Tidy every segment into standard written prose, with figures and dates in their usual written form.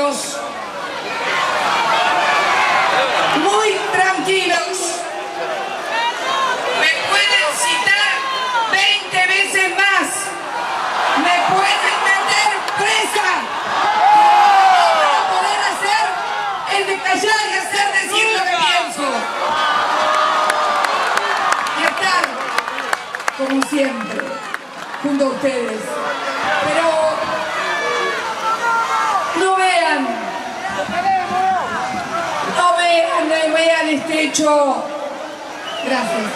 tranquilos, muy tranquilos. Me pueden citar 20 veces más, me pueden meter presa. Lo que no poder hacer es de callar y hacer decir lo que pienso. Y estar, como siempre, junto a ustedes. Pero no vean este hecho. Gracias.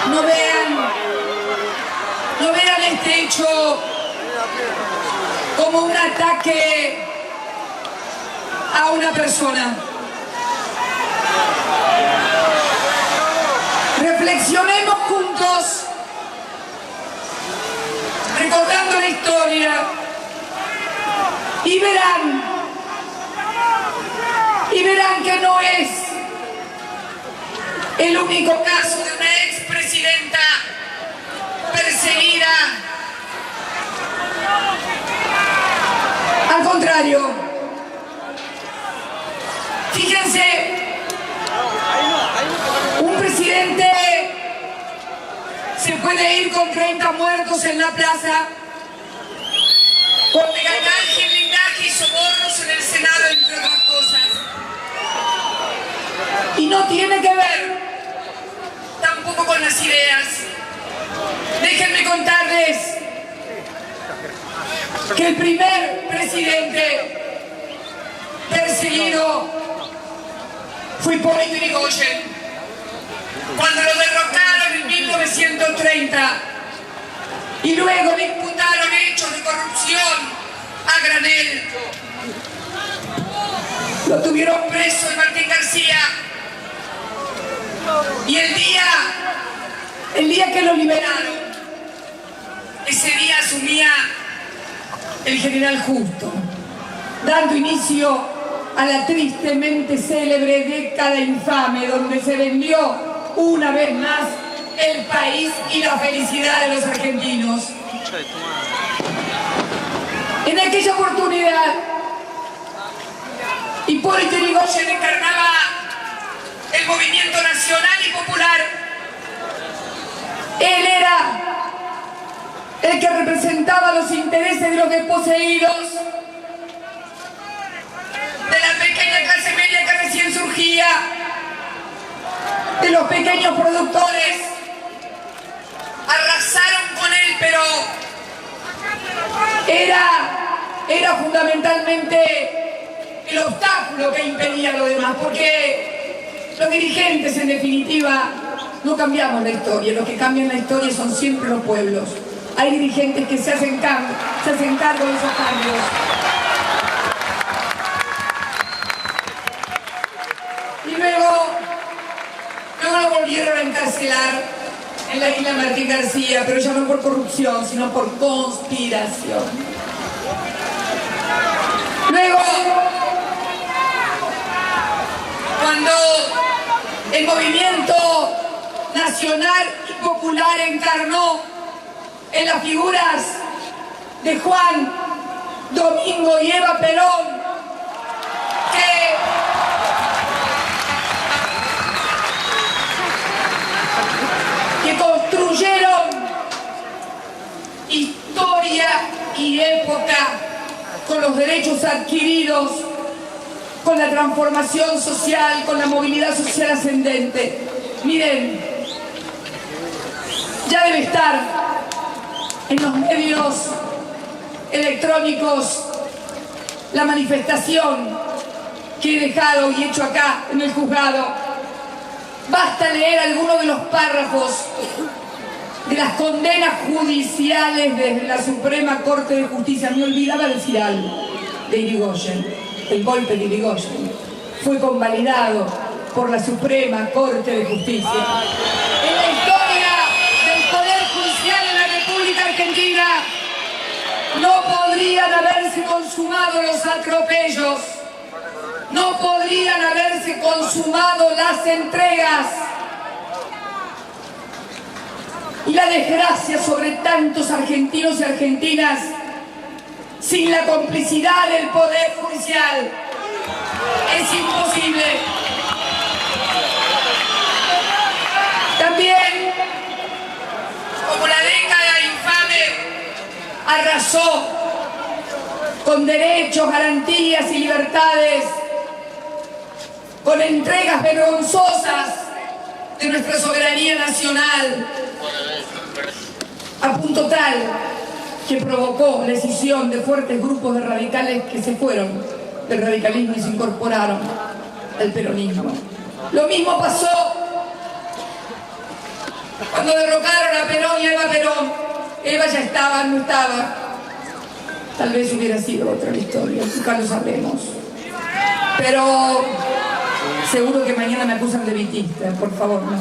No vean este hecho como un ataque a una persona. Reflexionemos juntos, recordando la historia, y verán que no es el único caso de una expresidenta perseguida. Al contrario, fíjense, un presidente se puede ir con 30 muertos en la plaza, con meganaje, blindaje y sobornos en el Senado, entre otras cosas. Y no tiene que ver tampoco con las ideas. Déjenme contarles que el primer presidente perseguido fue Hipólito Yrigoyen, cuando lo derrocaron en 1930 y luego le imputaron hechos de corrupción a granel. Lo tuvieron preso en Martín García, y el día que lo liberaron, ese día asumía el general Justo, dando inicio a la tristemente célebre década infame, donde se vendió una vez más el país y la felicidad de los argentinos. En aquella oportunidad, Hipólito Yrigoyen encarnaba el movimiento nacional y popular. Él era el que representaba los intereses de los desposeídos, de la pequeña clase media que recién surgía, de los pequeños productores. Arrasaron con él, pero era fundamentalmente el obstáculo que impedía lo demás, porque los dirigentes, en definitiva, no cambiamos la historia. Los que cambian la historia son siempre los pueblos. Hay dirigentes que se hacen cargo de esos cambios. Y luego lo volvieron a encarcelar en la isla Martín García, pero ya no por corrupción, sino por conspiración. Luego, cuando el movimiento nacional y popular encarnó en las figuras de Juan Domingo y Eva Perón, que construyeron historia y época con los derechos adquiridos, con la transformación social, con la movilidad social ascendente. Miren, ya debe estar en los medios electrónicos la manifestación que he dejado y hecho acá en el juzgado. Basta leer algunos de los párrafos de las condenas judiciales desde la Suprema Corte de Justicia. Me olvidaba decir algo de Yrigoyen. El golpe de Yrigoyen fue convalidado por la Suprema Corte de Justicia. En la historia del Poder Judicial en la República Argentina no podrían haberse consumado los atropellos, no podrían haberse consumado las entregas. y la desgracia sobre tantos argentinos y argentinas sin la complicidad del Poder Judicial. Es imposible. También, como la década infame arrasó con derechos, garantías y libertades, con entregas vergonzosas de nuestra soberanía nacional, a punto tal que provocó la escisión de fuertes grupos de radicales que se fueron del radicalismo y se incorporaron al peronismo. Lo mismo pasó cuando derrocaron a Perón y a Eva Perón. Eva ya estaba, no estaba. Tal vez hubiera sido otra la historia, nunca lo sabremos. Pero seguro que mañana me acusan de vitista, por favor, no.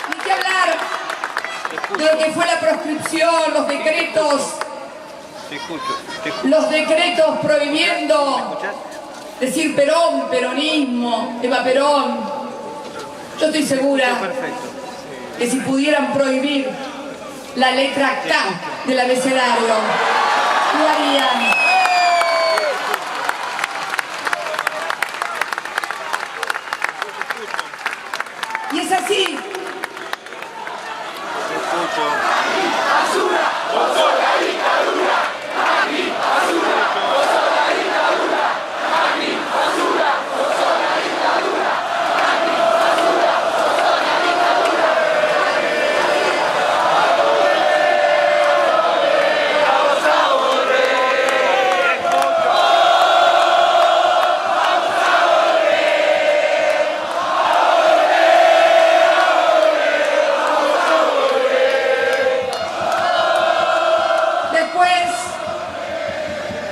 Ni que hablar de lo que fue la proscripción, los decretos. Los decretos prohibiendo decir Perón, peronismo, Eva Perón. Yo estoy segura que si pudieran prohibir la letra K del abecedario, lo harían. Y es así.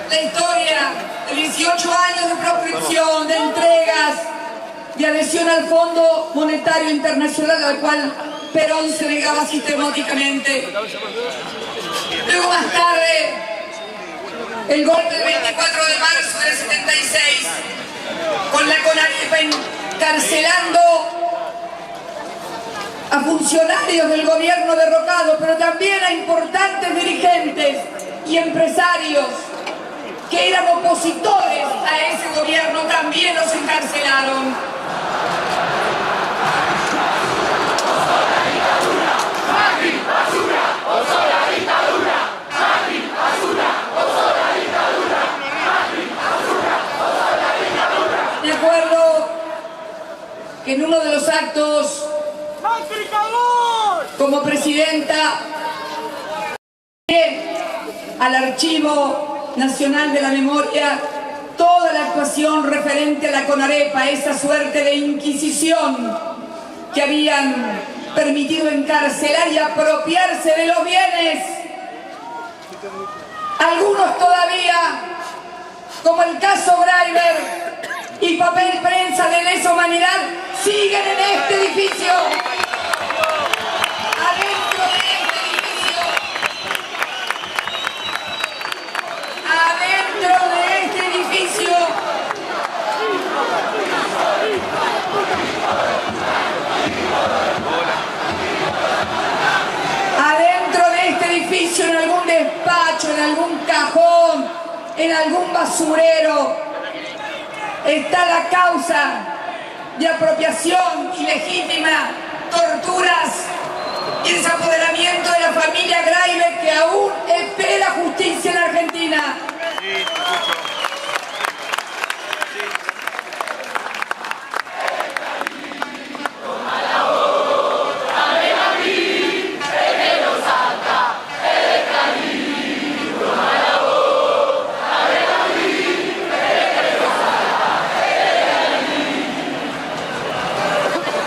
La historia de 18 años de proscripción, de entregas, de adhesión al Fondo Monetario Internacional, al cual Perón se negaba sistemáticamente. Luego, más tarde, el golpe del 24 de marzo del 76, con la CONAREPA encarcelando a funcionarios del gobierno derrocado, pero también a importantes dirigentes y empresarios que eran opositores a ese gobierno, también los encarcelaron. Me acuerdo que en uno de los actos, como presidenta, al Archivo Nacional de la Memoria toda la actuación referente a la CONAREPA, esa suerte de inquisición que habían permitido encarcelar y apropiarse de los bienes. Algunos todavía, como el caso Graiber y papel prensa de lesa humanidad, siguen en este edificio. Adentro de este edificio. Adentro de este edificio. Adentro de este edificio, en algún despacho, en algún cajón, en algún basurero, está la causa de apropiación ilegítima, torturas y desapoderamiento de la familia Graiber, que aún espera justicia en Argentina.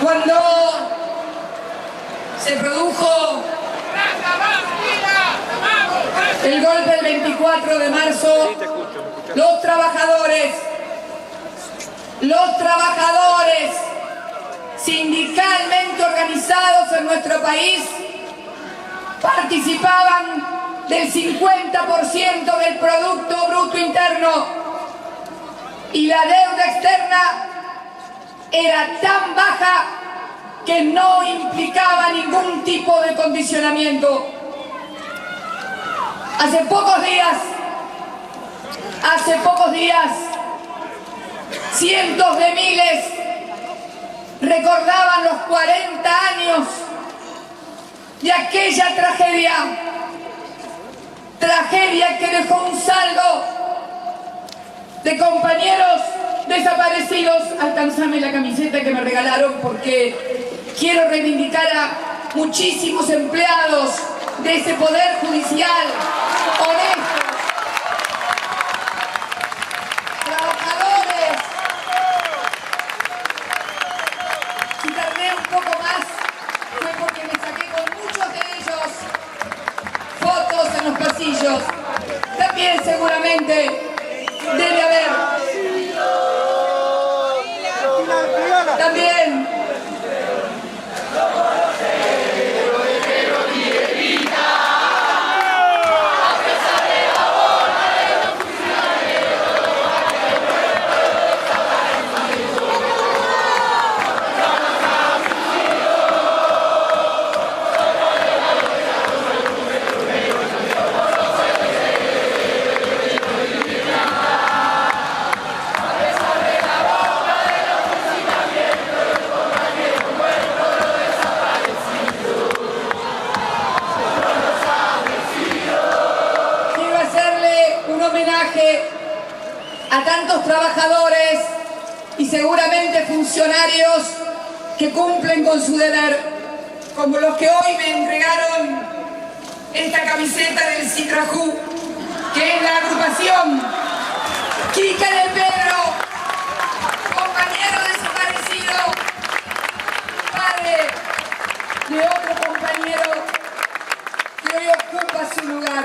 Cuando se produjo el golpe del 24 de marzo, los trabajadores sindicalmente organizados en nuestro país participaban del 50% del Producto Bruto Interno y la deuda externa era tan baja que no implicaba ningún tipo de condicionamiento. Hace pocos días, cientos de miles recordaban los 40 años de aquella tragedia que dejó un saldo de compañeros desaparecidos. Alcanzame la camiseta que me regalaron porque quiero reivindicar a muchísimos empleados de ese poder judicial honesto, trabajadores. Si tardé un poco más fue porque me saqué con muchos de ellos fotos en los pasillos. También seguramente debe haber. También. A tantos trabajadores y seguramente funcionarios que cumplen con su deber, como los que hoy me entregaron esta camiseta del CITRAJU, que es la agrupación Kika de Pedro, compañero desaparecido, padre de otro compañero que hoy ocupa su lugar.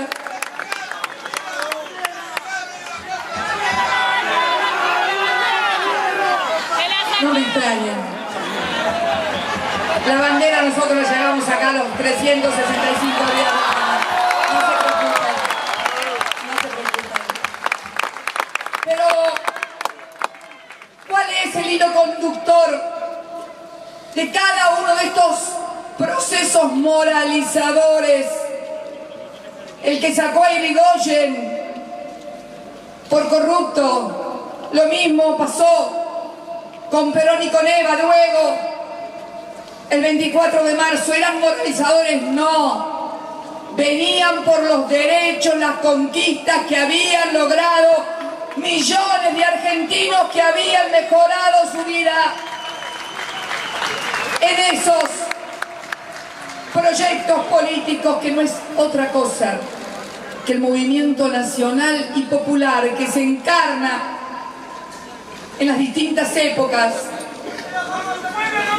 No me extrañen. La bandera nosotros la llevamos acá a los 365 días. No se preocupen. Pero, ¿cuál es el hilo conductor de cada uno de estos procesos moralizadores? El que sacó a Irigoyen por corrupto, lo mismo pasó con Perón y con Eva. Luego, el 24 de marzo, ¿eran moralizadores? No. Venían por los derechos, las conquistas que habían logrado millones de argentinos que habían mejorado su vida en esos proyectos políticos que no es otra cosa que el movimiento nacional y popular que se encarna en las distintas épocas,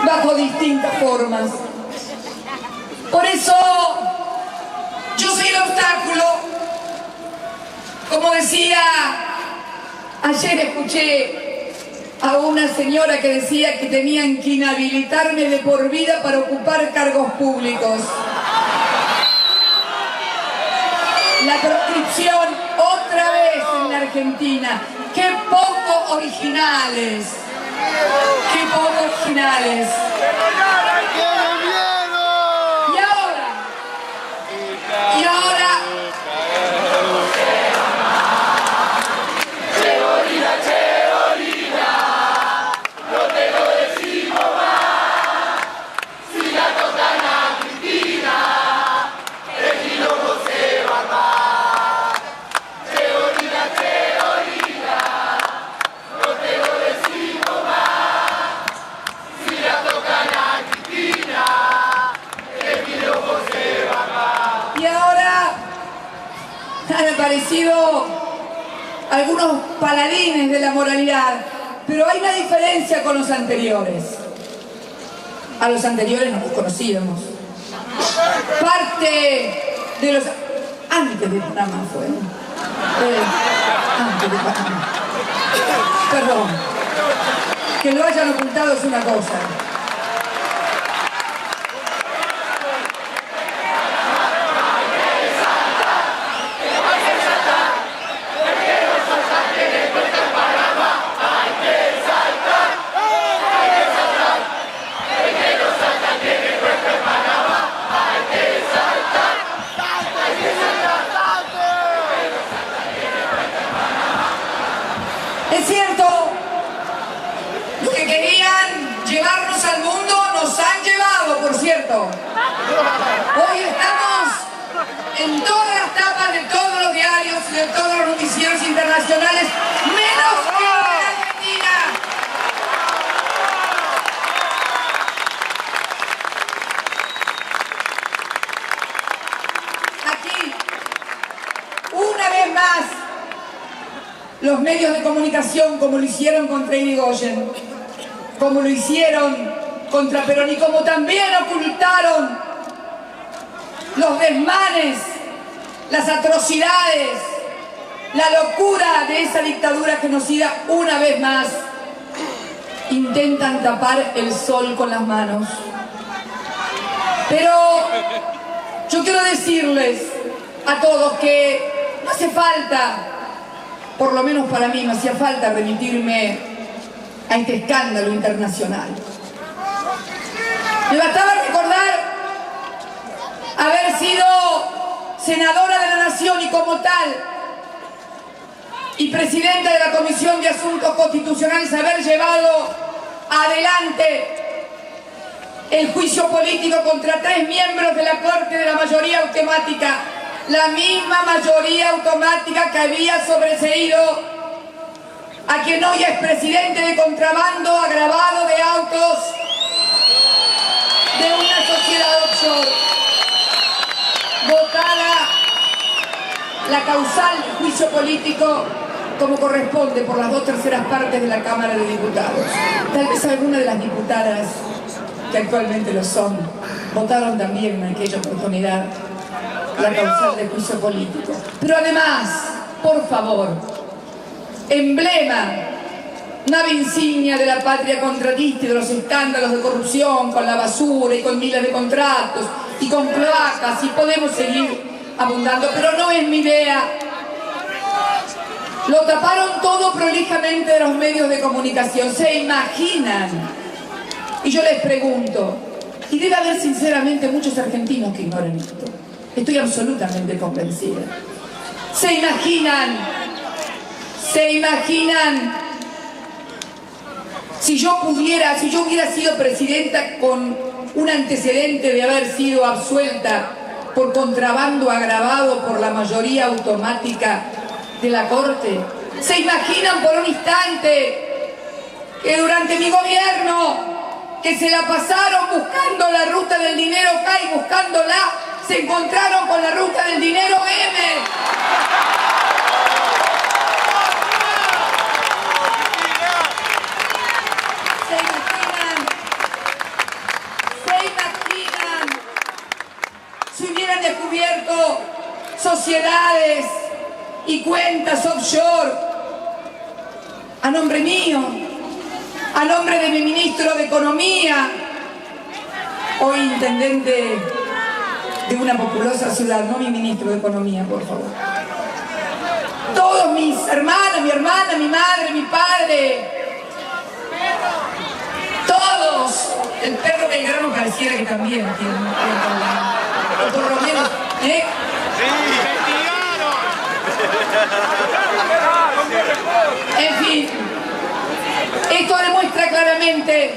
bajo distintas formas. Por eso, yo soy el obstáculo. Como decía, ayer escuché a una señora que decía que tenían que inhabilitarme de por vida para ocupar cargos públicos. La proscripción otra vez en la Argentina. ¡Qué poco originales! ¡Qué poco originales! Y ahora... Chebolina, no te lo decimos más. Si la tocan a Cristina, el quilombo se va más. Chebolina, no te lo decimos más. Si la tocan a Cristina, el quilombo se va más. Y ahora han aparecido algunos paladines de la moralidad, pero hay una diferencia con los anteriores. A los anteriores no los conocíamos. Parte de los... Antes de Panamá fue. Antes de Panamá. Perdón. Que lo hayan ocultado es una cosa. cierto? Hoy estamos en todas las tapas de todos los diarios y de todos los noticieros internacionales, menos que en Argentina. Aquí, una vez más, los medios de comunicación, como lo hicieron contra Irigoyen, como lo hicieron contra Perón y como también ocultaron los desmanes, las atrocidades, la locura de esa dictadura genocida, una vez más intentan tapar el sol con las manos. Pero yo quiero decirles a todos que no hace falta, por lo menos para mí, no hacía falta remitirme a este escándalo internacional. Me bastaba recordar haber sido senadora de la Nación y como tal, y presidenta de la Comisión de Asuntos Constitucionales, haber llevado adelante el juicio político contra 3 miembros de la Corte de la mayoría automática, la misma mayoría automática que había sobreseído a quien hoy es presidente de contrabando agravado de autos de una sociedad offshore. Votada la causal de juicio político como corresponde por las 2/3 partes de la Cámara de Diputados. Tal vez algunas de las diputadas que actualmente lo son votaron también en aquella oportunidad la causal de juicio político. Pero además, por favor, emblema, nave insignia de la patria contratista y de los escándalos de corrupción con la basura y con miles de contratos y con cloacas, y podemos seguir abundando, pero no es mi idea. Lo taparon todo prolijamente de los medios de comunicación. ¿Se imaginan? Y yo les pregunto, y debe haber sinceramente muchos argentinos que ignoren esto, estoy absolutamente convencida. ¿Se imaginan? ¿Se imaginan si yo hubiera sido presidenta con un antecedente de haber sido absuelta por contrabando agravado por la mayoría automática de la Corte? ¿Se imaginan por un instante que durante mi gobierno, que se la pasaron buscando la ruta del dinero K y buscándola, se encontraron con la ruta del dinero M? Si hubieran descubierto sociedades y cuentas offshore a nombre mío, a nombre de mi ministro de Economía, hoy intendente de una populosa ciudad, no mi ministro de Economía, por favor. Todos mis hermanos, mi hermana, mi madre, mi padre, todos. El perro Belgrano pareciera que también tiene un o por lo menos, ¿eh? En fin, esto demuestra claramente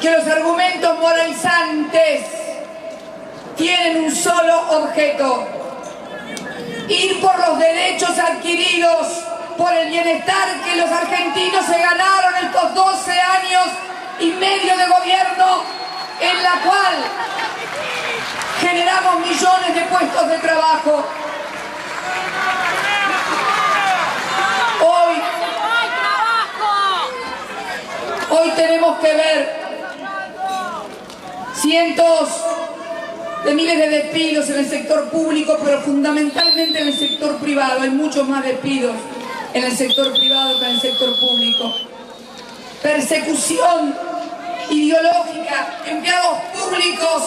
que los argumentos moralizantes tienen un solo objeto: ir por los derechos adquiridos, por el bienestar que los argentinos se ganaron estos 12 años y medio de gobierno, en la cual generamos millones de puestos de trabajo. Hoy tenemos que ver cientos de miles de despidos en el sector público, pero fundamentalmente en el sector privado. Hay muchos más despidos en el sector privado que en el sector público. Persecución ideológica, empleados públicos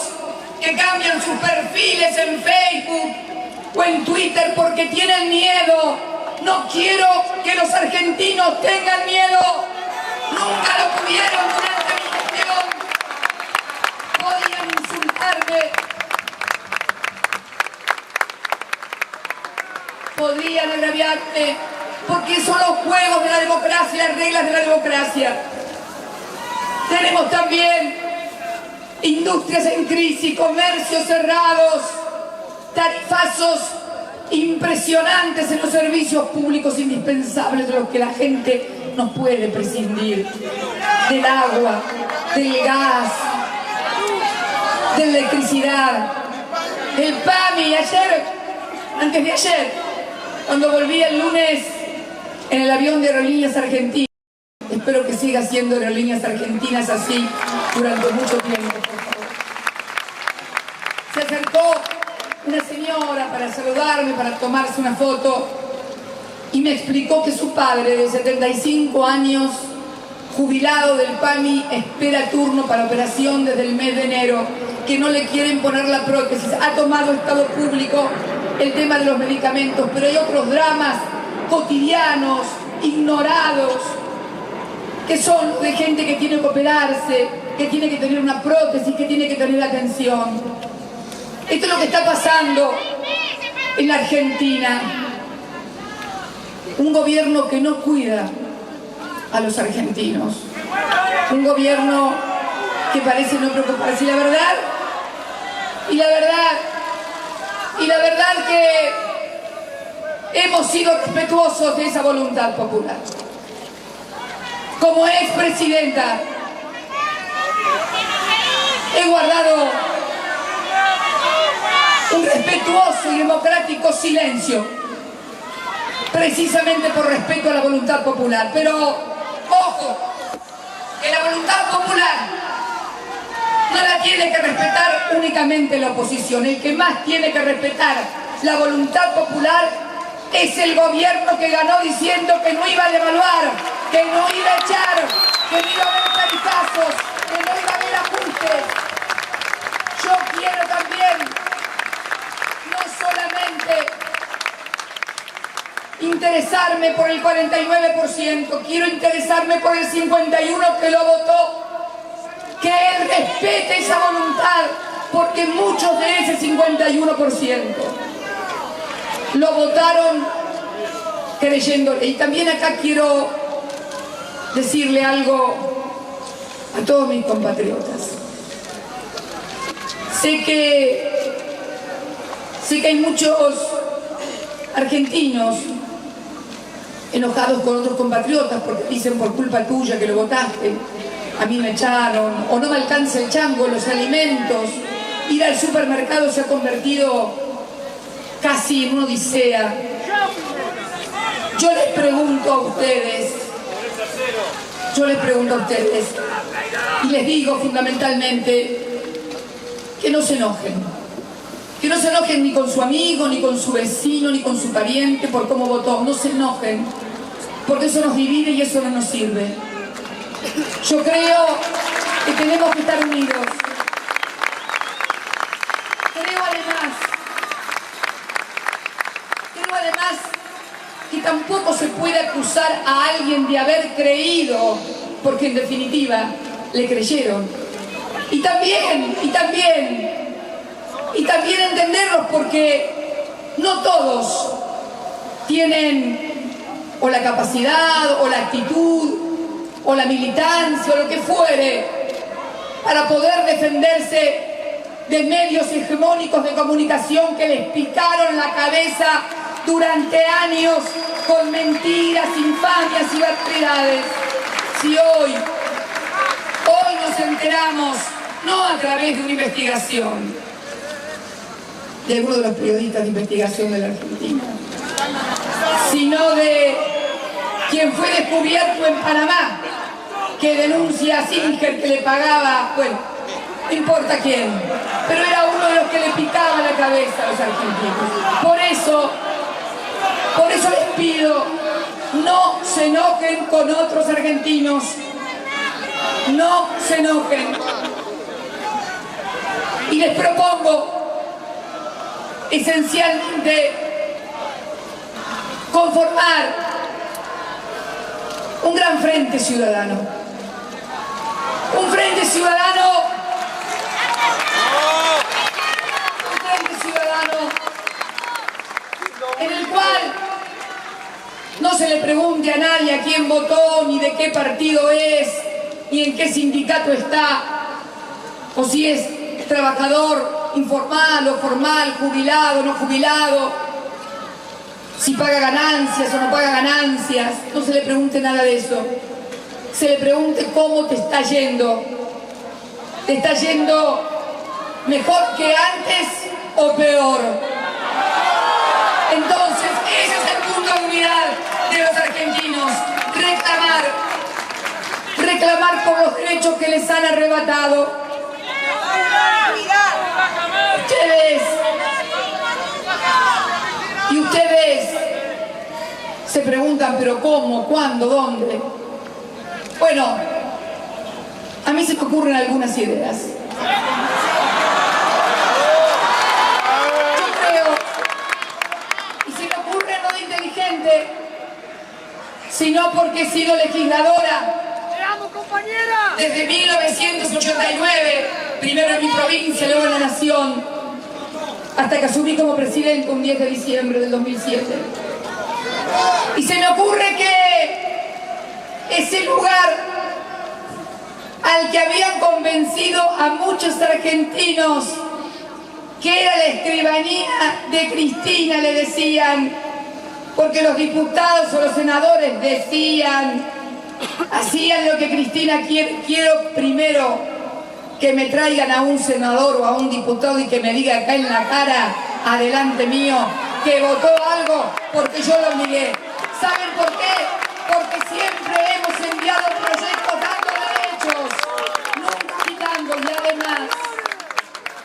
que cambian sus perfiles en Facebook o en Twitter porque tienen miedo. No quiero que los argentinos tengan miedo. Nunca lo tuvieron durante mi gestión. Podían insultarme, podrían agraviarme, porque son los juegos de la democracia, las reglas de la democracia. Tenemos también industrias en crisis, comercios cerrados, tarifazos impresionantes en los servicios públicos indispensables de los que la gente no puede prescindir, del agua, del gas, de la electricidad, el PAMI. Antes de ayer, cuando volví el lunes en el avión de Aerolíneas Argentinas, espero que siga siendo Aerolíneas Argentinas así durante mucho tiempo, por favor. Se acercó una señora para saludarme, para tomarse una foto, y me explicó que su padre, de 75 años, jubilado del PAMI, espera turno para operación desde el mes de enero, que no le quieren poner la prótesis. Ha tomado estado público el tema de los medicamentos, pero hay otros dramas cotidianos, ignorados, que son de gente que tiene que operarse, que tiene que tener una prótesis, que tiene que tener atención. Esto es lo que está pasando en la Argentina. Un gobierno que no cuida a los argentinos. Un gobierno que parece no preocuparse. Y la verdad que hemos sido respetuosos de esa voluntad popular. Como expresidenta, he guardado un respetuoso y democrático silencio, precisamente por respeto a la voluntad popular. Pero, ojo, que la voluntad popular no la tiene que respetar únicamente la oposición. El que más tiene que respetar la voluntad popular es el gobierno que ganó diciendo que no iba a devaluar, que no iba a echar, que no iba a haber tarifazos, que no iba a haber ajustes. Yo quiero también no solamente interesarme por el 49%, quiero interesarme por el 51% que lo votó, que él respete esa voluntad, porque muchos de ese 51% lo votaron creyéndole. Y también acá quiero decirle algo a todos mis compatriotas. Sé que hay muchos argentinos enojados con otros compatriotas porque dicen por culpa tuya que lo votaste, a mí me echaron, o no me alcanza el chango, los alimentos, ir al supermercado se ha convertido casi en una odisea. Yo les pregunto a ustedes, y les digo fundamentalmente que no se enojen. Que no se enojen ni con su amigo, ni con su vecino, ni con su pariente por cómo votó. No se enojen, porque eso nos divide y eso no nos sirve. Yo creo que tenemos que estar unidos. Creo además que tampoco se puede acusar a alguien de haber creído, porque en definitiva le creyeron. Y también entenderlos, porque no todos tienen o la capacidad o la actitud o la militancia o lo que fuere para poder defenderse de medios hegemónicos de comunicación que les picaron la cabeza durante años con mentiras, infamias y barbaridades. Si hoy nos enteramos, no a través de una investigación de alguno de los periodistas de investigación de la Argentina, sino de quien fue descubierto en Panamá, que denuncia a Singer que le pagaba, bueno, no importa quién, pero era uno de los que le picaba la cabeza a los argentinos. Por eso les pido, no se enojen con otros argentinos, no se enojen. Y les propongo esencialmente conformar un gran frente ciudadano. Un frente ciudadano en el cual no se le pregunte a nadie a quién votó, ni de qué partido es, ni en qué sindicato está, o si es trabajador informal o formal, jubilado o no jubilado, si paga ganancias o no paga ganancias. No se le pregunte nada de eso. Se le pregunte cómo te está yendo. ¿Te está yendo mejor que antes o peor? Entonces, ese es el punto de unidad de los argentinos. Reclamar por los derechos que les han arrebatado. Ustedes se preguntan, pero ¿cómo? ¿Cuándo? ¿Dónde? Bueno, a mí se me ocurren algunas ideas. Yo creo, y se me ocurre no de inteligente, sino porque he sido legisladora desde 1989, primero en mi provincia, luego en la nación, hasta que asumí como presidente un 10 de diciembre del 2007. Y se me ocurre que ese lugar al que habían convencido a muchos argentinos que era la escribanía de Cristina, le decían, porque los diputados o los senadores decían, hacían lo que Cristina quiere. Quiero primero que me traigan a un senador o a un diputado y que me diga acá en la cara, adelante mío, que votó algo porque yo lo obligué. ¿Saben por qué? Porque siempre hemos enviado proyectos dando derechos, nunca quitando.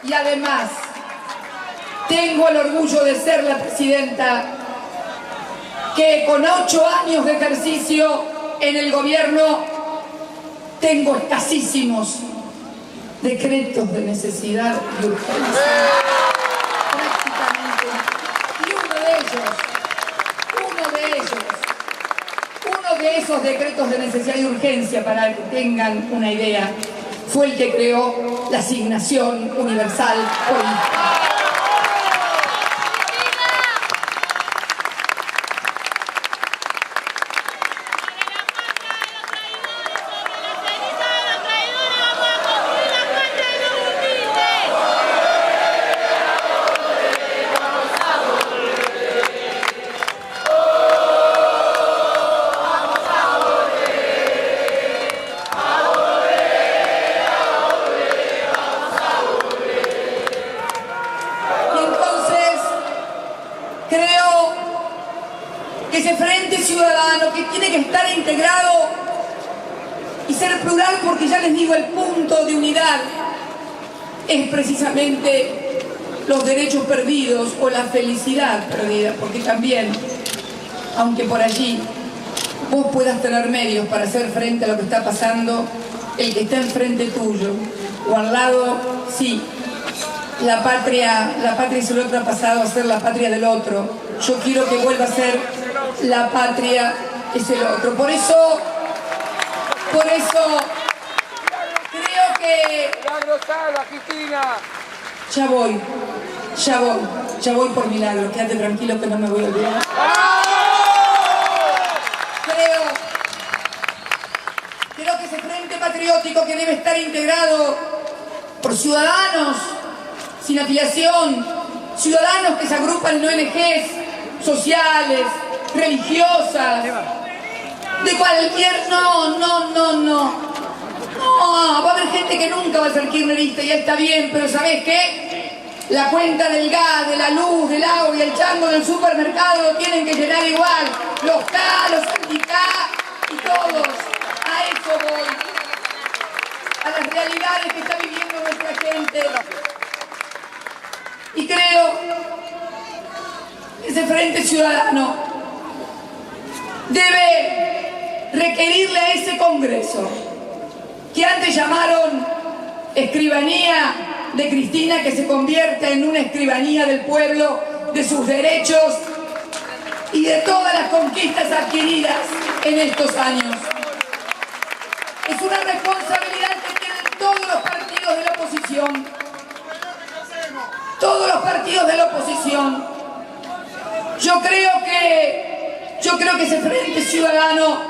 Y además, tengo el orgullo de ser la presidenta que con 8 años de ejercicio en el gobierno tengo escasísimos decretos de necesidad y urgencia. Prácticamente. Y uno de esos decretos de necesidad y urgencia, para que tengan una idea, fue el que creó la asignación universal por hijo. Ese Frente Ciudadano que tiene que estar integrado y ser plural, porque ya les digo, el punto de unidad es precisamente los derechos perdidos o la felicidad perdida, porque también, aunque por allí vos puedas tener medios para hacer frente a lo que está pasando, el que está enfrente tuyo o al lado, sí, la patria es el otro, ha pasado a ser la patria del otro. Yo quiero que vuelva a ser la patria es el otro. Por eso creo que ya voy por milagro. Quédate tranquilo que no me voy a olvidar. Creo que ese frente patriótico, que debe estar integrado por ciudadanos sin afiliación, ciudadanos que se agrupan en ONGs sociales, religiosas, de cualquier... No, va a haber gente que nunca va a ser kirchnerista, y ya está bien, pero ¿sabés qué? La cuenta del gas, de la luz, del agua y el chango del supermercado lo tienen que llenar igual, los K, los anti-K y todos. A eso voy, a las realidades que está viviendo nuestra gente. Y creo que ese Frente Ciudadano debe requerirle a ese Congreso, que antes llamaron escribanía de Cristina, que se convierta en una escribanía del pueblo, de sus derechos y de todas las conquistas adquiridas en estos años. Es una responsabilidad que tienen todos los partidos de la oposición. Todos los partidos de la oposición. Yo creo que ese Frente Ciudadano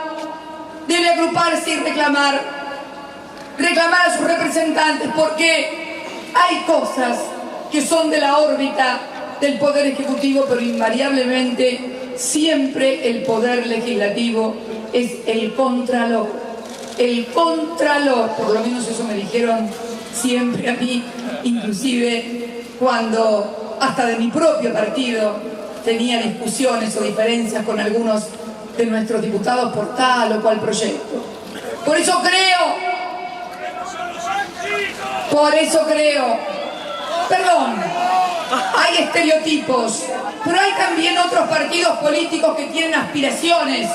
debe agruparse y reclamar a sus representantes, porque hay cosas que son de la órbita del Poder Ejecutivo, pero invariablemente siempre el Poder Legislativo es el contralor. El contralor, por lo menos eso me dijeron siempre a mí, inclusive cuando hasta de mi propio partido tenía discusiones o diferencias con algunos de nuestros diputados por tal o cual proyecto. Por eso creo, perdón, hay estereotipos, pero hay también otros partidos políticos que tienen aspiraciones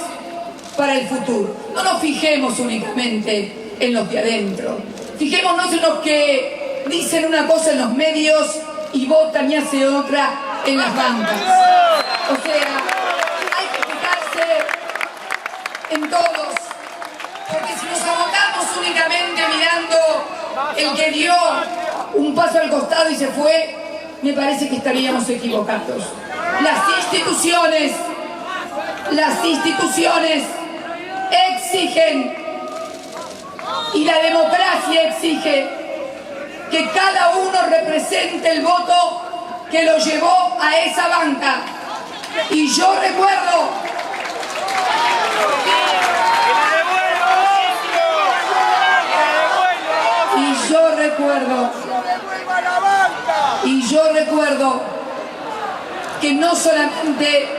para el futuro. No nos fijemos únicamente en los de adentro, fijémonos en los que dicen una cosa en los medios y votan y hacen otra en las bancas. O sea, hay que fijarse en todos, porque si nos abocamos únicamente mirando el que dio un paso al costado y se fue, me parece que estaríamos equivocados. Las instituciones exigen, y la democracia exige, que cada uno represente el voto que lo llevó a esa banca. Y yo recuerdo que no solamente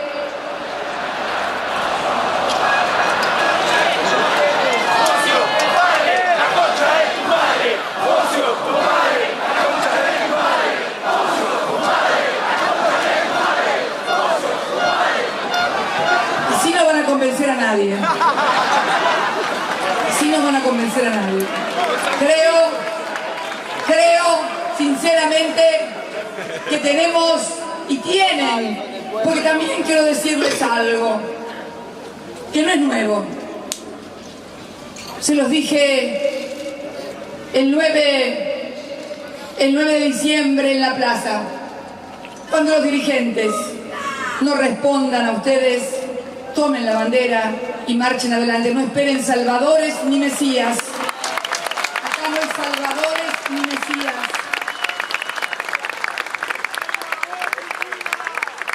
así no van a convencer a nadie. Así no van a convencer a nadie. Creo sinceramente que tenemos y tienen, porque también quiero decirles algo que no es nuevo. Se los dije el 9 de diciembre en la plaza, cuando los dirigentes no respondan a ustedes, tomen la bandera y marchen adelante. No esperen salvadores ni mesías. Acá no hay salvadores ni mesías.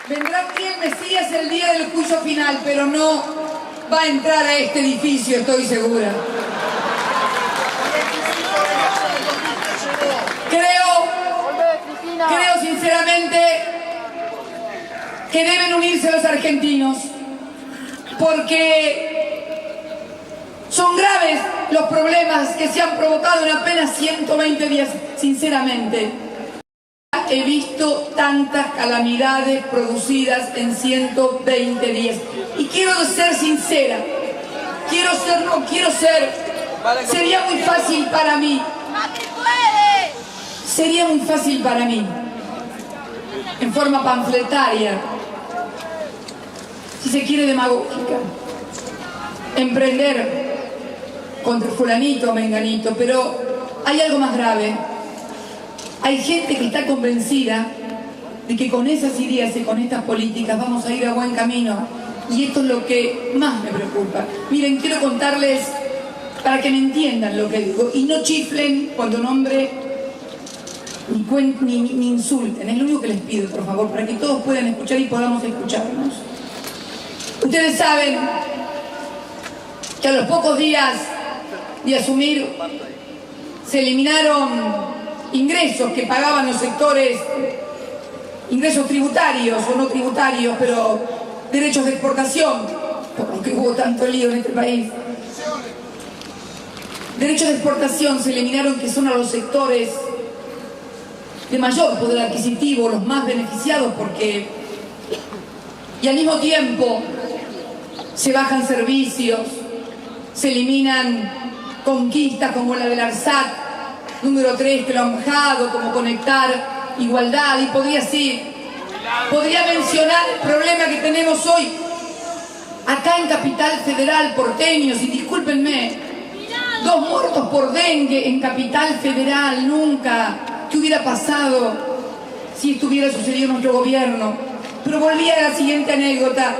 Vendrá aquí el Mesías el día del juicio final, pero no va a entrar a este edificio, estoy segura. Creo sinceramente que deben unirse los argentinos, porque son graves los problemas que se han provocado en apenas 120 días. Sinceramente, he visto tantas calamidades producidas en 120 días. Y quiero ser sincera, sería muy fácil para mí, en forma panfletaria, si se quiere demagógica, emprender contra fulanito o menganito, pero hay algo más grave. Hay gente que está convencida de que con esas ideas y con estas políticas vamos a ir a buen camino, y esto es lo que más me preocupa. Miren, quiero contarles para que me entiendan lo que digo y no chiflen cuando nombre ni insulten. Es lo único que les pido, por favor, para que todos puedan escuchar y podamos escucharnos. Ustedes saben que a los pocos días de asumir se eliminaron ingresos que pagaban los sectores, ingresos tributarios o no tributarios, pero derechos de exportación, por lo que hubo tanto lío en este país. Derechos de exportación se eliminaron, que son a los sectores de mayor poder adquisitivo, los más beneficiados, porque y al mismo tiempo se bajan servicios, se eliminan conquistas como la del ARSAT número 3, que lo han bajado, como conectar, igualdad, y podría mencionar el problema que tenemos hoy acá en Capital Federal, porteños, y discúlpenme, 2 muertos por dengue en Capital Federal. Nunca. ¿Qué hubiera pasado si esto hubiera sucedido en nuestro gobierno? Pero volví a la siguiente anécdota.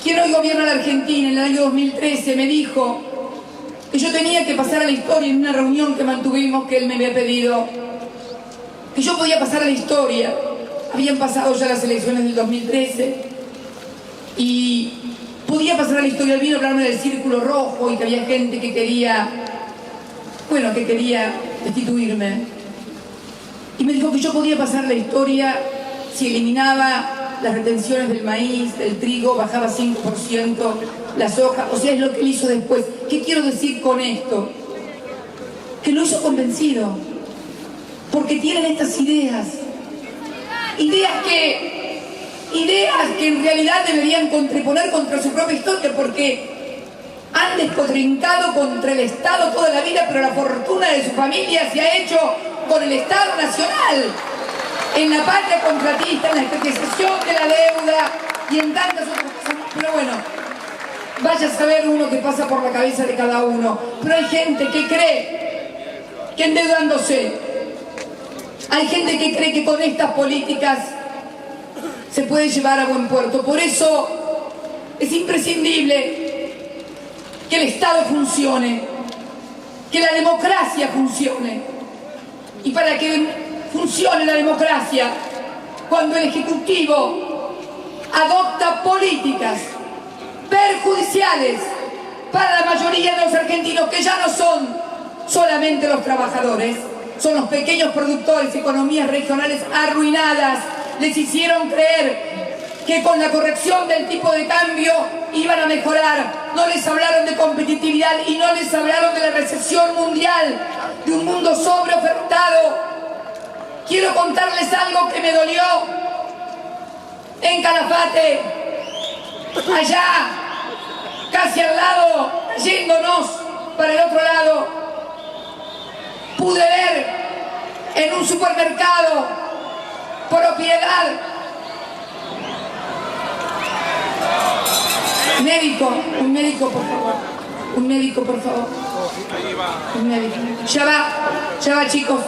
Quien hoy gobierna la Argentina, en el año 2013, me dijo que yo tenía que pasar a la historia en una reunión que mantuvimos, que él me había pedido que yo podía pasar a la historia. Habían pasado ya las elecciones del 2013 y podía pasar a la historia. Él vino a hablarme del círculo rojo y que había gente que quería, bueno, que quería destituirme. Y me dijo que yo podía pasar a la historia si eliminaba las retenciones del maíz, del trigo, bajaba 5% la soja. O sea, es lo que él hizo después. ¿Qué quiero decir con esto? Que lo hizo convencido, porque tienen estas ideas que en realidad deberían contraponer contra su propia historia, porque han despotrincado contra el Estado toda la vida, pero la fortuna de su familia se ha hecho con el Estado Nacional, en la patria contratista, en la estatización de la deuda y en tantas otras cosas. Pero bueno, vaya a saber uno qué pasa por la cabeza de cada uno. Pero hay gente que cree que endeudándose, hay gente que cree que con estas políticas se puede llevar a buen puerto. Por eso es imprescindible que el Estado funcione, que la democracia funcione. Y para que funcione la democracia, cuando el Ejecutivo adopta políticas perjudiciales para la mayoría de los argentinos, que ya no son solamente los trabajadores, son los pequeños productores, economías regionales arruinadas, les hicieron creer que con la corrección del tipo de cambio iban a mejorar. No les hablaron de competitividad y no les hablaron de la recesión mundial, de un mundo sobreofertado. Quiero contarles algo que me dolió en Calafate, allá, casi al lado, yéndonos para el otro lado. Pude ver en un supermercado propiedad, un médico por favor, un médico por favor, un médico. Ya va chicos,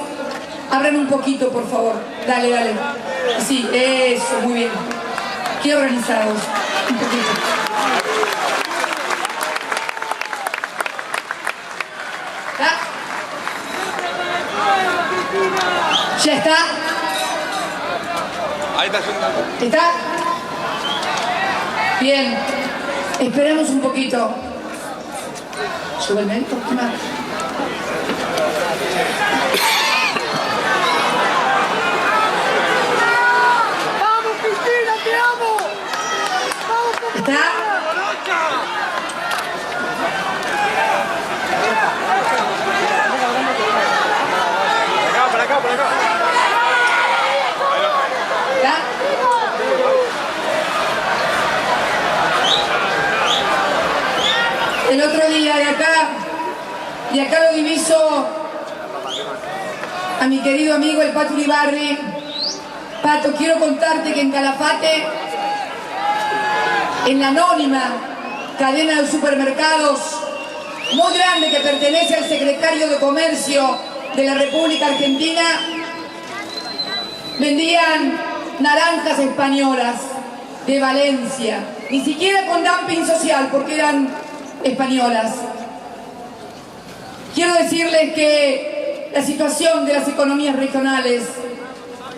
abran un poquito por favor, dale, sí, eso, muy bien, qué organizados, un poquito. ¿Ya está? Ahí está. ¿Está? Bien. Esperamos un poquito. Sube el médico. ¿Qué más? ¡Vamos, Cristina, te amo! ¡Vamos, ¿Está? Por acá. ¿Está? El otro día de acá lo diviso a mi querido amigo el Pato Uribarri. Pato, quiero contarte que en Calafate, en la anónima cadena de supermercados muy grande que pertenece al secretario de Comercio de la República Argentina, vendían naranjas españolas de Valencia, ni siquiera con dumping social, porque eran españolas. Quiero decirles que la situación de las economías regionales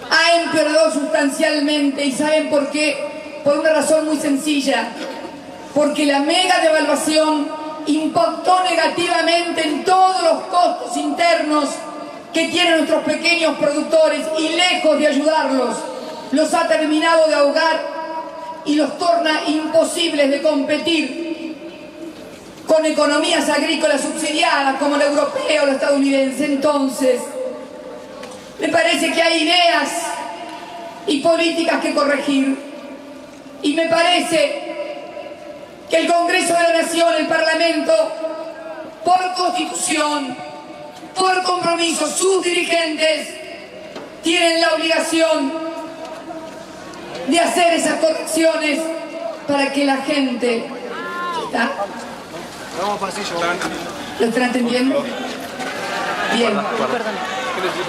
ha empeorado sustancialmente, y ¿saben por qué? Por una razón muy sencilla, porque la mega devaluación impactó negativamente en todos los costos internos que tienen nuestros pequeños productores, y lejos de ayudarlos, los ha terminado de ahogar y los torna imposibles de competir con economías agrícolas subsidiadas como la europea o la estadounidense. Entonces, me parece que hay ideas y políticas que corregir, y me parece que el Congreso de la Nación, el Parlamento, por Constitución, por compromiso, sus dirigentes tienen la obligación de hacer esas correcciones para que la gente... ¿Está? ¿Lo están entendiendo? Bien.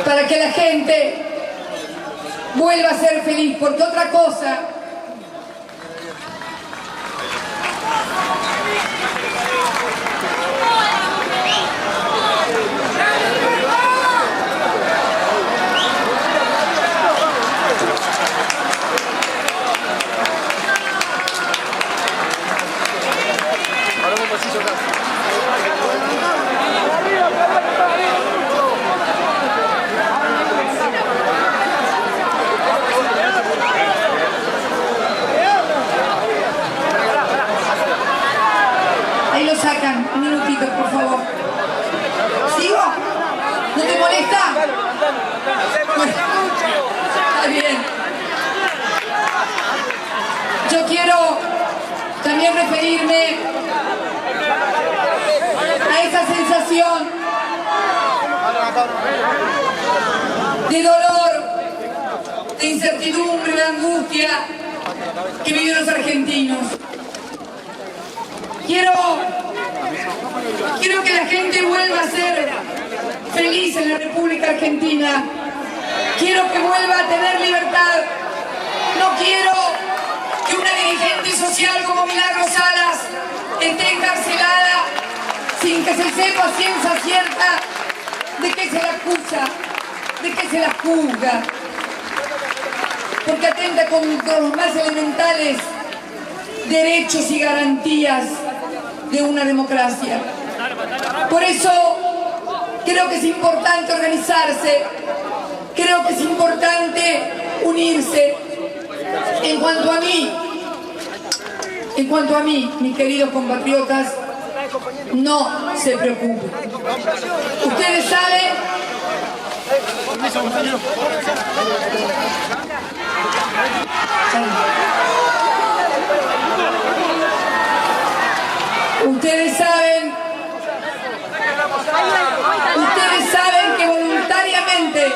Para que la gente vuelva a ser feliz, porque otra cosa... referirme a esa sensación de dolor, de incertidumbre, de angustia que viven los argentinos. Quiero que la gente vuelva a ser feliz en la República Argentina. Quiero que vuelva a tener libertad. No quiero que una dirigente social como Milagros Salas esté encarcelada sin que se sepa a ciencia cierta de qué se la acusa, de qué se la juzga, porque atenta contra los más elementales derechos y garantías de una democracia. Por eso creo que es importante organizarse, creo que es importante unirse. En cuanto a mí, mis queridos compatriotas, no se preocupen. Ustedes saben que voluntariamente,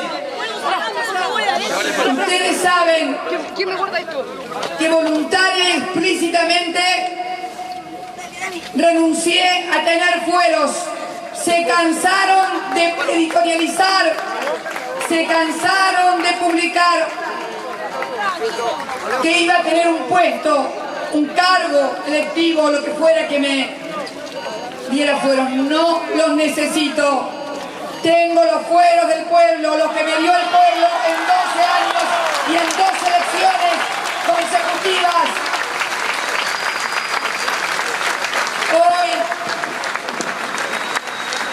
que voluntaria y explícitamente renuncié a tener fueros. Se cansaron de editorializar, se cansaron de publicar que iba a tener un puesto, un cargo electivo, lo que fuera que me diera fueros. No los necesito. Tengo los fueros del pueblo, los que me dio el pueblo en 12 años y en 2 elecciones consecutivas.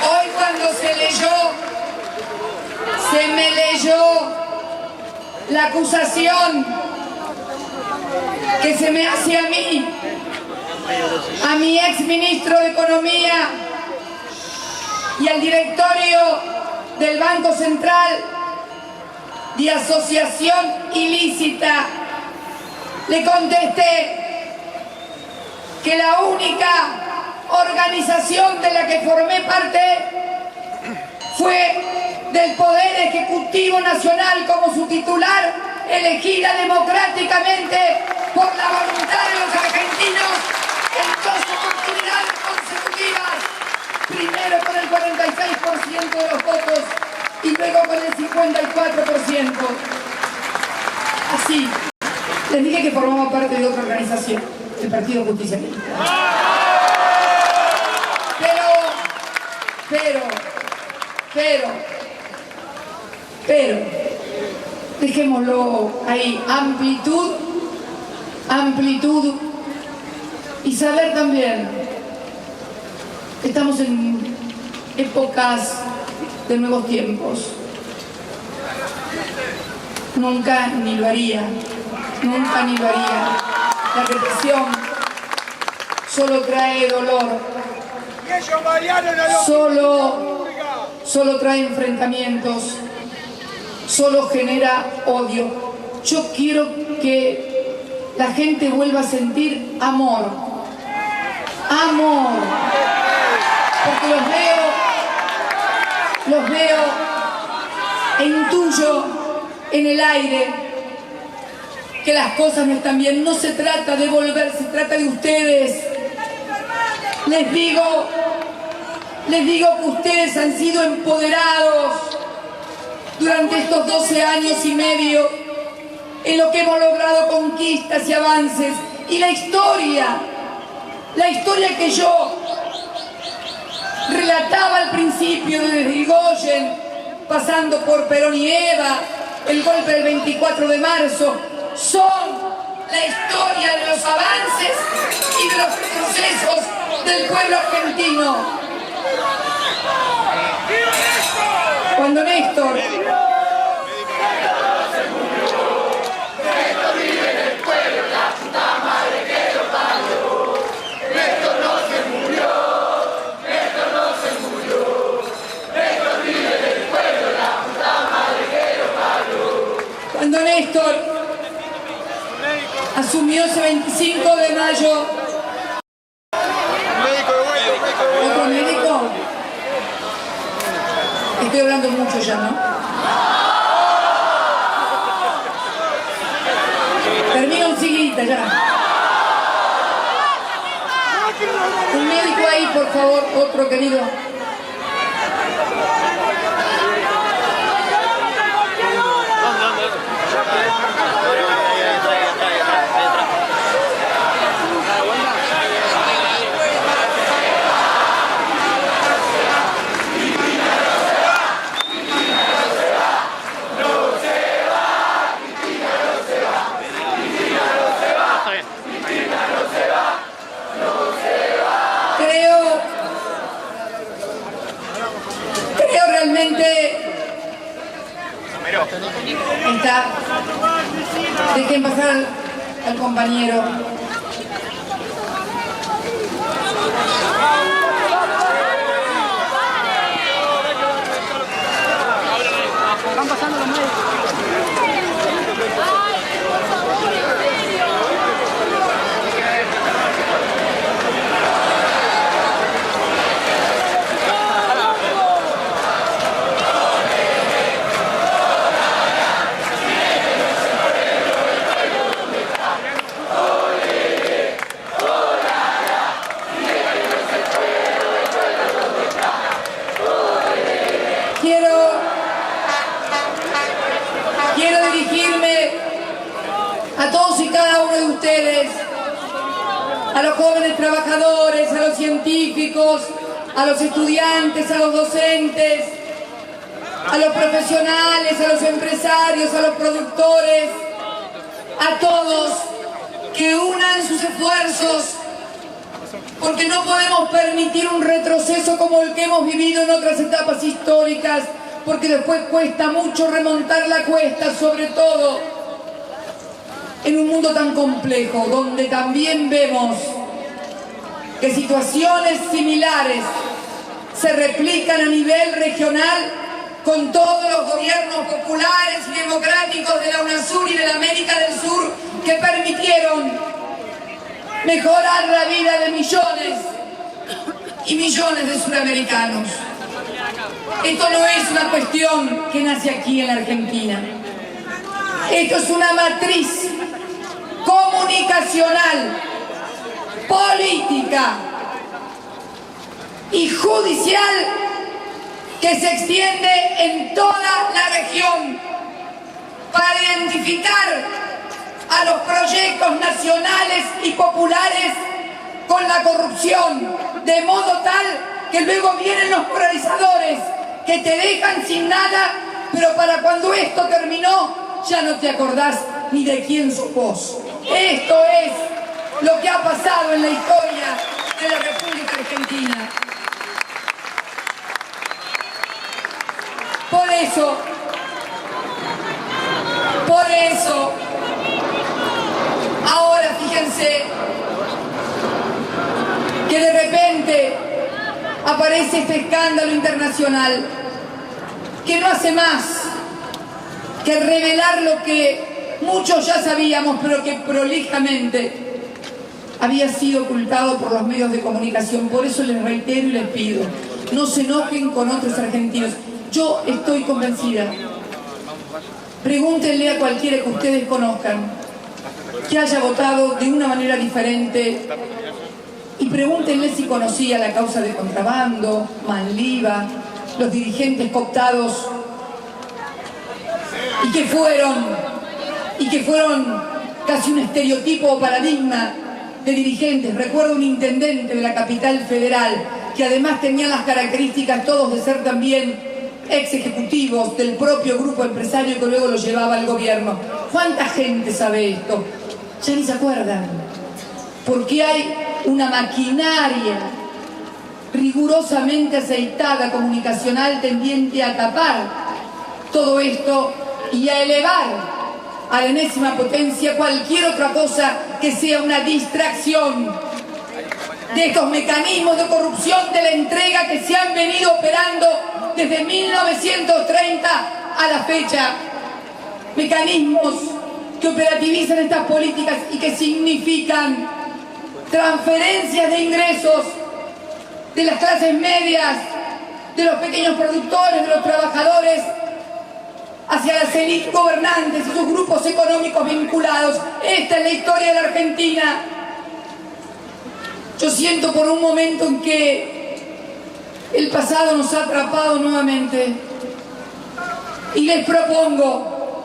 Hoy cuando se me leyó la acusación que se me hace a mi ex ministro de Economía y al directorio del Banco Central de asociación ilícita, le contesté que la única organización de la que formé parte fue del Poder Ejecutivo Nacional como su titular, elegida democráticamente por la voluntad de los argentinos en 2 oportunidades consecutivas, primero con el 46% de los votos y luego con el 54%. Así, les dije que formamos parte de otra organización, el Partido Justicialista. Pero, dejémoslo ahí, amplitud y saber también que estamos en épocas de nuevos tiempos. Nunca ni lo haría. La represión solo trae dolor, solo trae enfrentamientos, solo genera odio. Yo quiero que la gente vuelva a sentir amor, porque los veo e intuyo en el aire que las cosas no están bien. No se trata de volver, se trata de ustedes. Les digo que ustedes han sido empoderados durante estos 12 años y medio en lo que hemos logrado conquistas y avances. Y la historia que yo relataba al principio, desde Irigoyen, pasando por Perón y Eva, el golpe del 24 de marzo, son la historia de los avances y de los procesos del pueblo argentino. Cuando Néstor asumió ese 25 de mayo mucho ya, ¿no? Termino enseguida, ya. Un médico ahí, por favor, otro querido. Creo realmente está. Dejen pasar al compañero. Están pasando los médicos. Quiero dirigirme a todos y cada uno de ustedes, a los jóvenes trabajadores, a los científicos, a los estudiantes, a los docentes, a los profesionales, a los empresarios, a los productores, a todos que unan sus esfuerzos, porque no podemos permitir un retroceso como el que hemos vivido en otras etapas históricas, porque después cuesta mucho remontar la cuesta, sobre todo en un mundo tan complejo, donde también vemos que situaciones similares se replican a nivel regional con todos los gobiernos populares y democráticos de la UNASUR y de la América del Sur que permitieron mejorar la vida de millones y millones de suramericanos. Esto no es una cuestión que nace aquí en la Argentina. Esto es una matriz comunicacional, política y judicial que se extiende en toda la región para identificar a los proyectos nacionales y populares con la corrupción, de modo tal que luego vienen los polarizadores que te dejan sin nada, pero para cuando esto terminó ya no te acordás ni de quién sos vos. Esto es lo que ha pasado en la historia de la República Argentina. Por eso, ahora fíjense que de repente aparece este escándalo internacional que no hace más que revelar lo que muchos ya sabíamos, pero que prolijamente había sido ocultado por los medios de comunicación. Por eso les reitero y les pido, no se enojen con otros argentinos. Yo estoy convencida. Pregúntenle a cualquiera que ustedes conozcan que haya votado de una manera diferente y pregúntenle si conocía la causa de contrabando, Manliva, los dirigentes cooptados y que fueron casi un estereotipo o paradigma de dirigentes. Recuerdo un intendente de la capital federal que además tenía las características todos de ser también ex ejecutivos del propio grupo empresario que luego lo llevaba al gobierno. ¿Cuánta gente sabe esto? Ya ni se acuerdan, porque hay una maquinaria rigurosamente aceitada comunicacional tendiente a tapar todo esto y a elevar a la enésima potencia cualquier otra cosa que sea una distracción de estos mecanismos de corrupción de la entrega que se han venido operando desde 1930 a la fecha. Mecanismos que operativizan estas políticas y que significan transferencias de ingresos de las clases medias de los pequeños productores, de los trabajadores, hacia las élites gobernantes y sus grupos económicos vinculados. Esta es la historia de la Argentina. Yo siento por un momento en que el pasado nos ha atrapado nuevamente y les propongo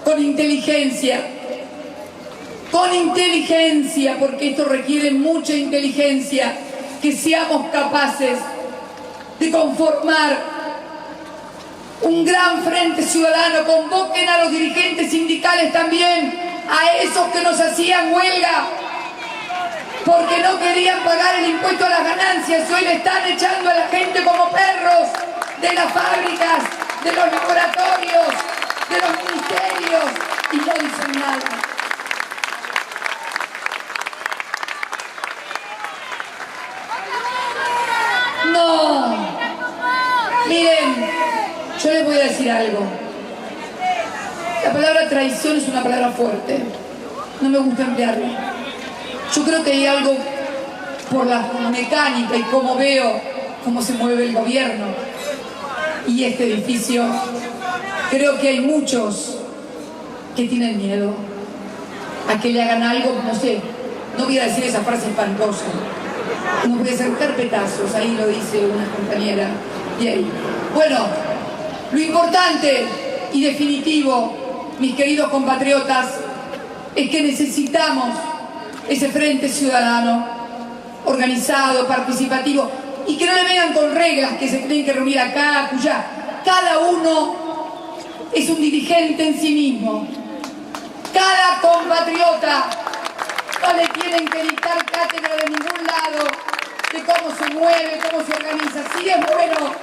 con inteligencia, porque esto requiere mucha inteligencia, que seamos capaces de conformar un gran frente ciudadano. Convoquen a los dirigentes sindicales también, a esos que nos hacían huelga porque no querían pagar el impuesto a las ganancias. Hoy le están echando a la gente como perros de las fábricas, de los laboratorios, de los ministerios, y no dicen nada. No, miren, yo les voy a decir algo. La palabra traición es una palabra fuerte, no me gusta emplearla. Yo creo que hay algo por la mecánica y cómo veo cómo se mueve el gobierno y este edificio. Creo que hay muchos que tienen miedo a que le hagan algo, no sé, no voy a decir esa frase espantosa, no puede ser carpetazos, ahí lo dice una compañera de ahí. Bueno, lo importante y definitivo, mis queridos compatriotas, es que necesitamos ese frente ciudadano organizado, participativo, y que no le vengan con reglas que se tienen que reunir acá, acullá. Cada uno es un dirigente en sí mismo. Cada compatriota, no le tienen que dictar cátedra de ningún lado de cómo se mueve, cómo se organiza. Sí es bueno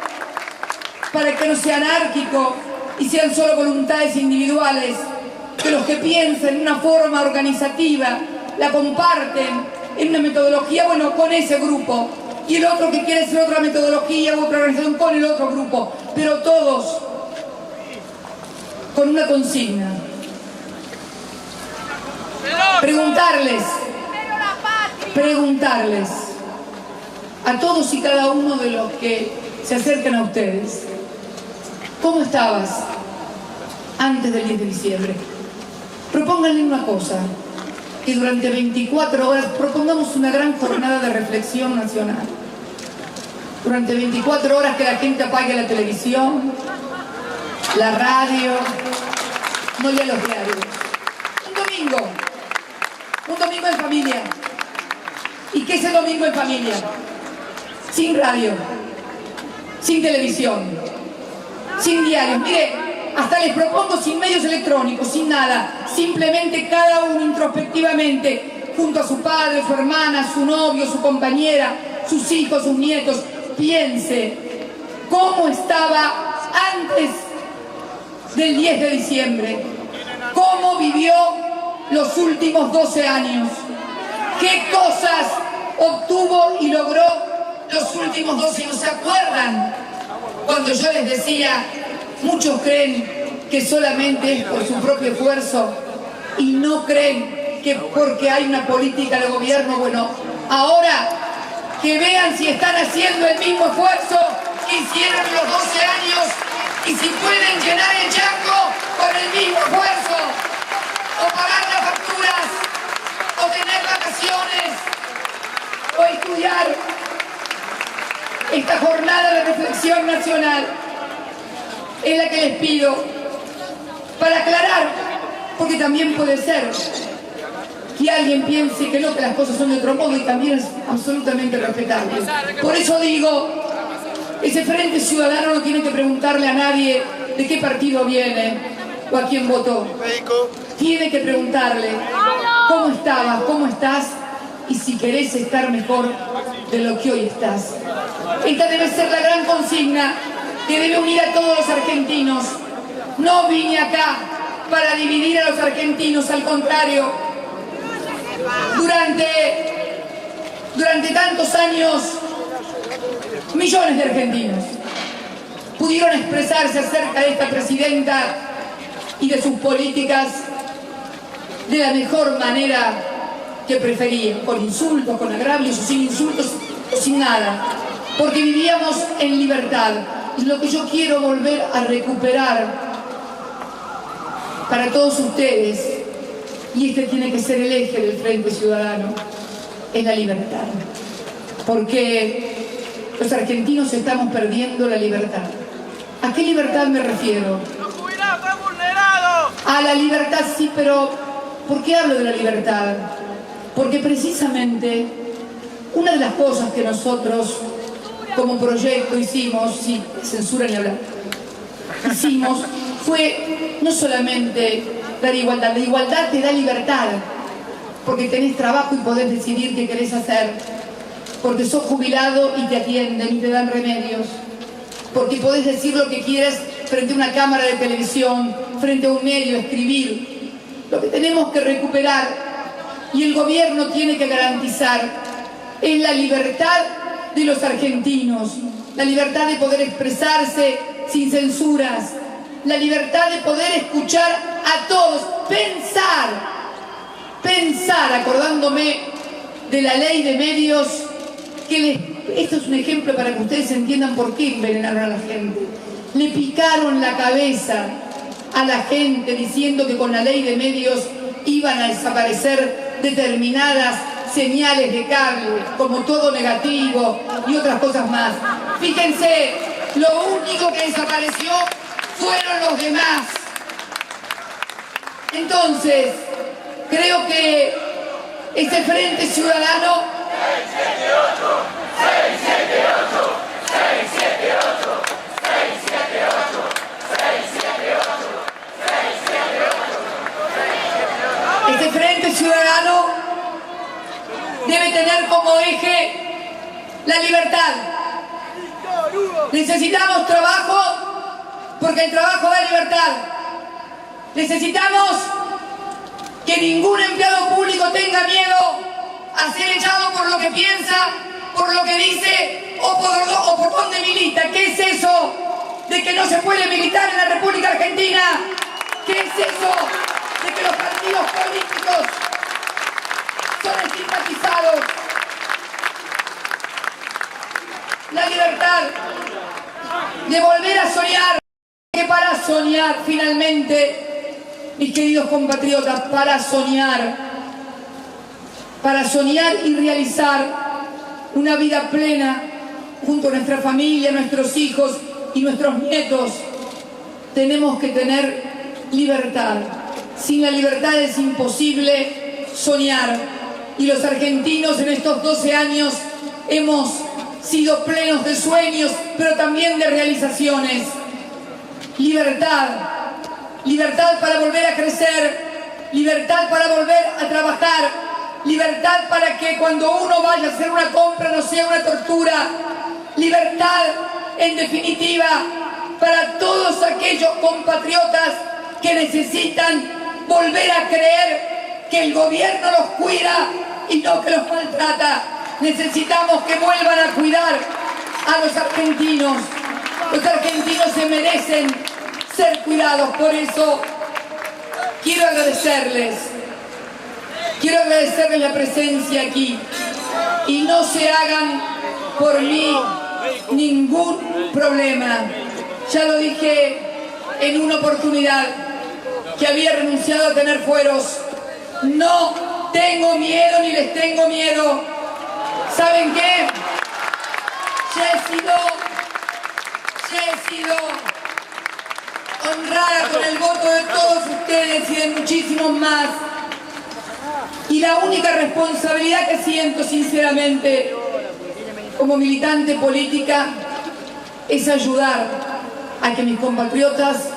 para que no sea anárquico y sean solo voluntades individuales, que los que piensan en una forma organizativa la comparten en una metodología, bueno, con ese grupo, y el otro que quiere hacer otra metodología u otra organización con el otro grupo, pero todos con una consigna: preguntarles a todos y cada uno de los que se acercan a ustedes: ¿cómo estabas antes del 10 de diciembre? Propónganle una cosa, que durante 24 horas propongamos una gran jornada de reflexión nacional. Durante 24 horas que la gente apague la televisión, la radio, no lea los diarios. Un domingo en familia. ¿Y qué es el domingo en familia? Sin radio, sin televisión, sin diarios. Mire, hasta les propongo sin medios electrónicos, sin nada. Simplemente cada uno introspectivamente, junto a su padre, su hermana, su novio, su compañera, sus hijos, sus nietos, piense cómo estaba antes del 10 de diciembre, cómo vivió los últimos 12 años, qué cosas obtuvo y logró los últimos 12 años. ¿Se acuerdan cuando yo les decía, muchos creen que solamente es por su propio esfuerzo y no creen que porque hay una política de gobierno? Bueno, ahora que vean si están haciendo el mismo esfuerzo que hicieron los 12 años y si pueden llenar el chango con el mismo esfuerzo, o pagar las facturas, o tener vacaciones, o estudiar. Esta jornada de reflexión nacional es la que les pido para aclarar, porque también puede ser que alguien piense que no, que las cosas son de otro modo, y también es absolutamente respetable. Por eso digo, ese Frente Ciudadano no tiene que preguntarle a nadie de qué partido viene o a quién votó. Tiene que preguntarle cómo estabas, cómo estás y si querés estar mejor de lo que hoy estás. Esta debe ser la gran consigna que debe unir a todos los argentinos. No vine acá para dividir a los argentinos, al contrario. Durante tantos años, millones de argentinos pudieron expresarse acerca de esta presidenta y de sus políticas de la mejor manera que preferían, con insultos, con agravios, o sin insultos, o sin nada. porque vivíamos en libertad. Y lo que yo quiero volver a recuperar para todos ustedes, y este tiene que ser el eje del Frente Ciudadano, es la libertad. Porque los argentinos estamos perdiendo la libertad. ¿A qué libertad me refiero? ¡Los jubilados están vulnerados! A la libertad, sí, pero ¿por qué hablo de la libertad? Porque precisamente una de las cosas que nosotros como proyecto hicimos, sí, censura ni hablar, hicimos fue no solamente dar igualdad, la igualdad te da libertad, porque tenés trabajo y podés decidir qué querés hacer, porque sos jubilado y te atienden y te dan remedios, porque podés decir lo que quieras frente a una cámara de televisión, frente a un medio, escribir. Lo que tenemos que recuperar y el gobierno tiene que garantizar es la libertad de los argentinos, la libertad de poder expresarse sin censuras, la libertad de poder escuchar a todos, pensar, acordándome de la ley de medios, esto es un ejemplo para que ustedes entiendan por qué envenenaron a la gente. Le picaron la cabeza a la gente diciendo que con la ley de medios iban a desaparecer determinadas señales de cable, como todo negativo y otras cosas más. Fíjense, lo único que desapareció fueron los demás. Entonces, creo que este Frente Ciudadano 678, 678, 678, 678, 678, 678. Este Frente Ciudadano debe tener como eje la libertad. Necesitamos trabajo porque el trabajo da libertad. Necesitamos que ningún empleado público tenga miedo a ser echado por lo que piensa, por lo que dice o por dónde milita. ¿Qué es eso de que no se puede militar en la República Argentina? ¿Qué es eso de que los partidos políticos son estigmatizados? La libertad de volver a soñar, que para soñar finalmente, mis queridos compatriotas, para soñar y realizar una vida plena junto a nuestra familia, nuestros hijos y nuestros nietos, tenemos que tener libertad. Sin la libertad es imposible soñar. Y los argentinos en estos 12 años hemos sido plenos de sueños, pero también de realizaciones. Libertad, libertad para volver a crecer, libertad para volver a trabajar, libertad para que cuando uno vaya a hacer una compra no sea una tortura, libertad, en definitiva, para todos aquellos compatriotas que necesitan volver a creer que el gobierno los cuida y no que los maltrata. Necesitamos que vuelvan a cuidar a los argentinos. Los argentinos se merecen ser cuidados. Por eso quiero agradecerles la presencia aquí. Y no se hagan por mí ningún problema. Ya lo dije en una oportunidad que había renunciado a tener fueros. No tengo miedo ni les tengo miedo. ¿Saben qué? Ya he sido honrada con el voto de todos ustedes y de muchísimos más. Y la única responsabilidad que siento sinceramente como militante política es ayudar a que mis compatriotas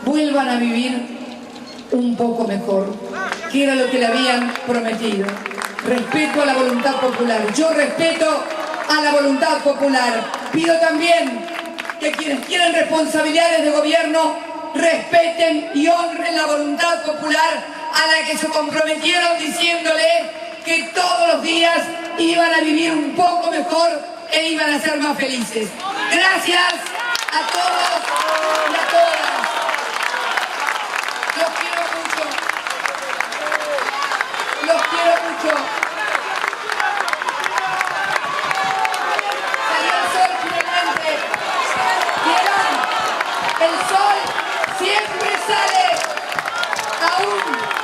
vuelvan a vivir un poco mejor, que era lo que le habían prometido. Respeto a la voluntad popular. Yo respeto a la voluntad popular. Pido también que quienes quieren responsabilidades de gobierno respeten y honren la voluntad popular a la que se comprometieron diciéndole que todos los días iban a vivir un poco mejor e iban a ser más felices. Gracias a todos y a todas. Los quiero mucho. Los quiero mucho. Salí al Amén.